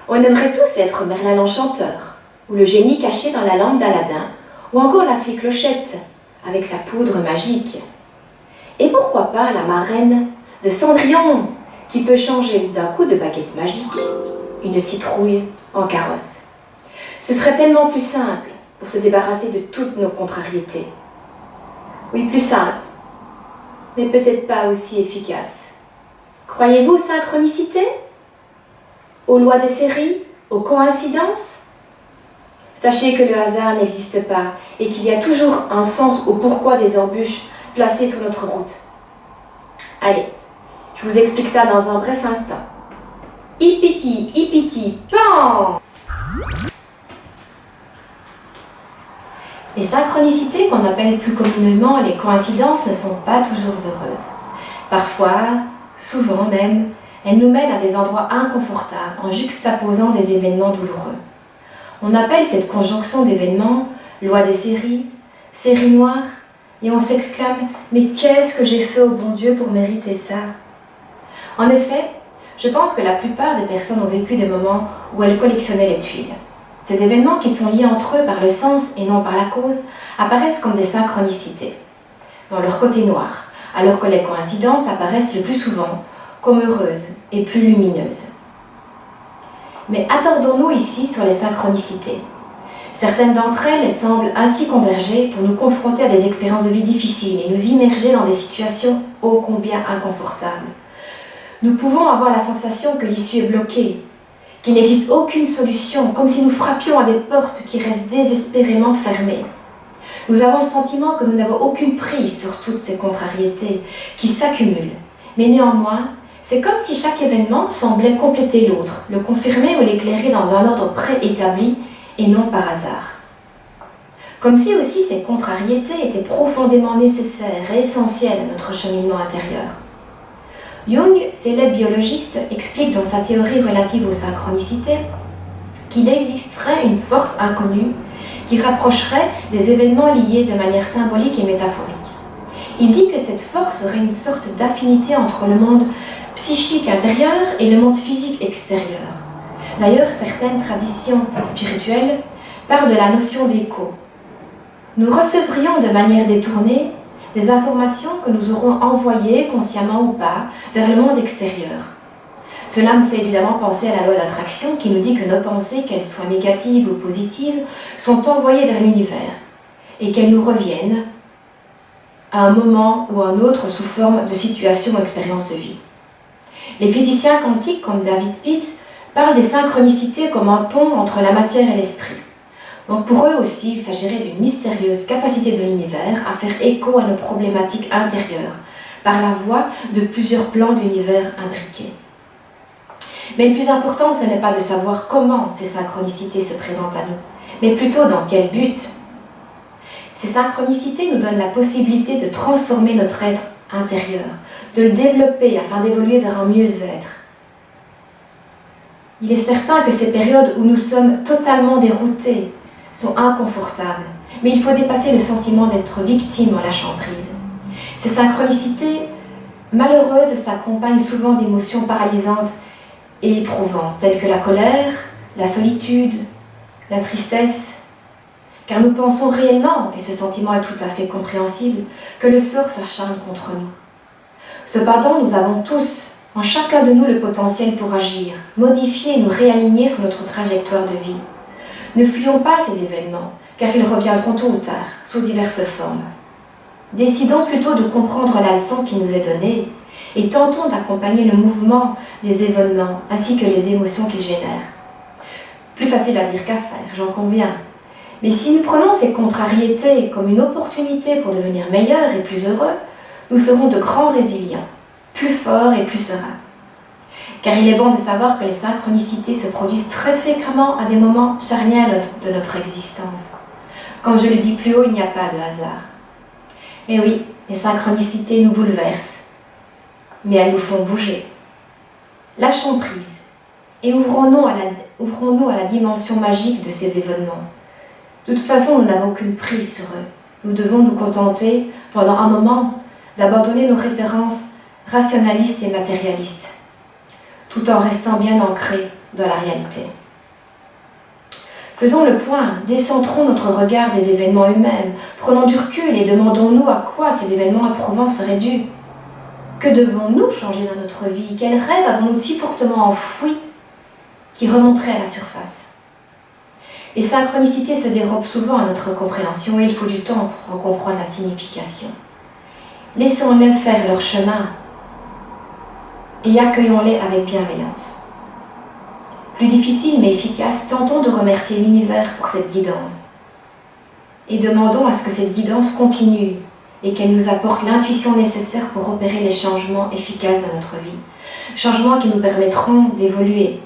On aimerait tous être Merlin l'Enchanteur, ou le génie caché dans la lampe d'Aladin, ou encore la fée Clochette, avec sa poudre magique. Et pourquoi pas la marraine de Cendrillon, qui peut changer d'un coup de baguette magique une citrouille en carrosse. Ce serait tellement plus simple pour se débarrasser de toutes nos contrariétés. Oui, plus simple, mais peut-être pas aussi efficace. Croyez-vous aux synchronicités? Aux lois des séries? Aux coïncidences? Sachez que le hasard n'existe pas et qu'il y a toujours un sens au pourquoi des embûches placées sur notre route. Allez, je vous explique ça dans un bref instant. Hippiti, pan! Les synchronicités, qu'on appelle plus communément les coïncidences, ne sont pas toujours heureuses. Parfois, souvent même, elles nous mènent à des endroits inconfortables en juxtaposant des événements douloureux. On appelle cette conjonction d'événements loi des séries, série noire, et on s'exclame « Mais qu'est-ce que j'ai fait au bon Dieu pour mériter ça ?» En effet, je pense que la plupart des personnes ont vécu des moments où elles collectionnaient les tuiles. Ces événements qui sont liés entre eux par le sens et non par la cause apparaissent comme des synchronicités, dans leur côté noir, alors que les coïncidences apparaissent le plus souvent comme heureuses et plus lumineuses. Mais attardons-nous ici sur les synchronicités. Certaines d'entre elles semblent ainsi converger pour nous confronter à des expériences de vie difficiles et nous immerger dans des situations ô combien inconfortables. Nous pouvons avoir la sensation que l'issue est bloquée, qu'il n'existe aucune solution, comme si nous frappions à des portes qui restent désespérément fermées. Nous avons le sentiment que nous n'avons aucune prise sur toutes ces contrariétés qui s'accumulent. Mais néanmoins, c'est comme si chaque événement semblait compléter l'autre, le confirmer ou l'éclairer dans un ordre préétabli et non par hasard. Comme si aussi ces contrariétés étaient profondément nécessaires et essentielles à notre cheminement intérieur. Jung, célèbre biologiste, explique dans sa théorie relative aux synchronicités qu'il existerait une force inconnue qui rapprocherait des événements liés de manière symbolique et métaphorique. Il dit que cette force serait une sorte d'affinité entre le monde psychique intérieur et le monde physique extérieur. D'ailleurs, certaines traditions spirituelles parlent de la notion d'écho. Nous recevrions de manière détournée des informations que nous aurons envoyées, consciemment ou pas, vers le monde extérieur. Cela me fait évidemment penser à la loi d'attraction qui nous dit que nos pensées, qu'elles soient négatives ou positives, sont envoyées vers l'univers et qu'elles nous reviennent à un moment ou à un autre sous forme de situation ou expérience de vie. Les physiciens quantiques comme David Pitts parlent des synchronicités comme un pont entre la matière et l'esprit. Donc pour eux aussi, il s'agirait d'une mystérieuse capacité de l'univers à faire écho à nos problématiques intérieures, par la voie de plusieurs plans d'univers imbriqués. Mais le plus important, ce n'est pas de savoir comment ces synchronicités se présentent à nous, mais plutôt dans quel but. Ces synchronicités nous donnent la possibilité de transformer notre être intérieur, de le développer afin d'évoluer vers un mieux-être. Il est certain que ces périodes où nous sommes totalement déroutés sont inconfortables, mais il faut dépasser le sentiment d'être victime en lâchant prise. Ces synchronicités malheureuses s'accompagnent souvent d'émotions paralysantes et éprouvantes, telles que la colère, la solitude, la tristesse, car nous pensons réellement, et ce sentiment est tout à fait compréhensible, que le sort s'acharne contre nous. Cependant, nous avons tous, en chacun de nous, le potentiel pour agir, modifier et nous réaligner sur notre trajectoire de vie. Ne fuyons pas ces événements, car ils reviendront tôt ou tard, sous diverses formes. Décidons plutôt de comprendre la leçon qui nous est donnée et tentons d'accompagner le mouvement des événements ainsi que les émotions qu'ils génèrent. Plus facile à dire qu'à faire, j'en conviens. Mais si nous prenons ces contrariétés comme une opportunité pour devenir meilleurs et plus heureux, nous serons de grands résilients, plus forts et plus sereins. Car il est bon de savoir que les synchronicités se produisent très fréquemment à des moments charnières de notre existence. Comme je le dis plus haut, il n'y a pas de hasard. Et oui, les synchronicités nous bouleversent, mais elles nous font bouger. Lâchons prise et ouvrons-nous à la dimension magique de ces événements. De toute façon, nous n'avons qu'une prise sur eux. Nous devons nous contenter, pendant un moment, d'abandonner nos références rationalistes et matérialistes. tout en restant bien ancrés dans la réalité. Faisons le point, décentrons notre regard des événements eux-mêmes, prenons du recul et demandons-nous à quoi ces événements éprouvants seraient dus. Que devons-nous changer dans notre vie? Quels rêves avons-nous si fortement enfouis qui remonteraient à la surface? Les synchronicités se dérobent souvent à notre compréhension et il faut du temps pour en comprendre la signification. Laissons-les faire leur chemin et accueillons-les avec bienveillance. Plus difficile mais efficace, tentons de remercier l'univers pour cette guidance. Et demandons à ce que cette guidance continue et qu'elle nous apporte l'intuition nécessaire pour opérer les changements efficaces dans notre vie. Changements qui nous permettront d'évoluer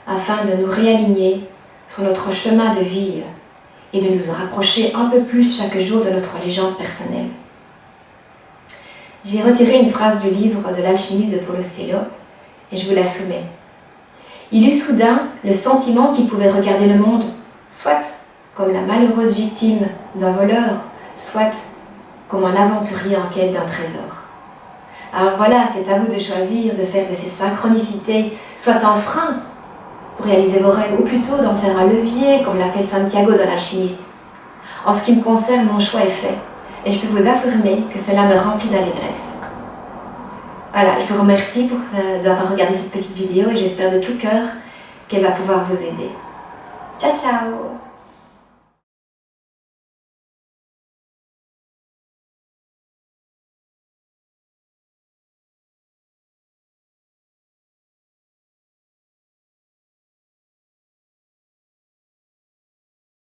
afin de nous réaligner sur notre chemin de vie et de nous rapprocher un peu plus chaque jour de notre légende personnelle. J'ai retiré une phrase du livre de l'alchimiste de Paulo Coelho et je vous la soumets. Il eut soudain le sentiment qu'il pouvait regarder le monde, soit comme la malheureuse victime d'un voleur, soit comme un aventurier en quête d'un trésor. Alors voilà, c'est à vous de choisir de faire de ces synchronicités soit un frein pour réaliser vos rêves, ou plutôt d'en faire un levier, comme l'a fait Santiago dans l'alchimiste. En ce qui me concerne, mon choix est fait, et je peux vous affirmer que cela me remplit d'allégresse. Voilà, je vous remercie d'avoir regardé cette petite vidéo et j'espère de tout cœur qu'elle va pouvoir vous aider. Ciao, ciao!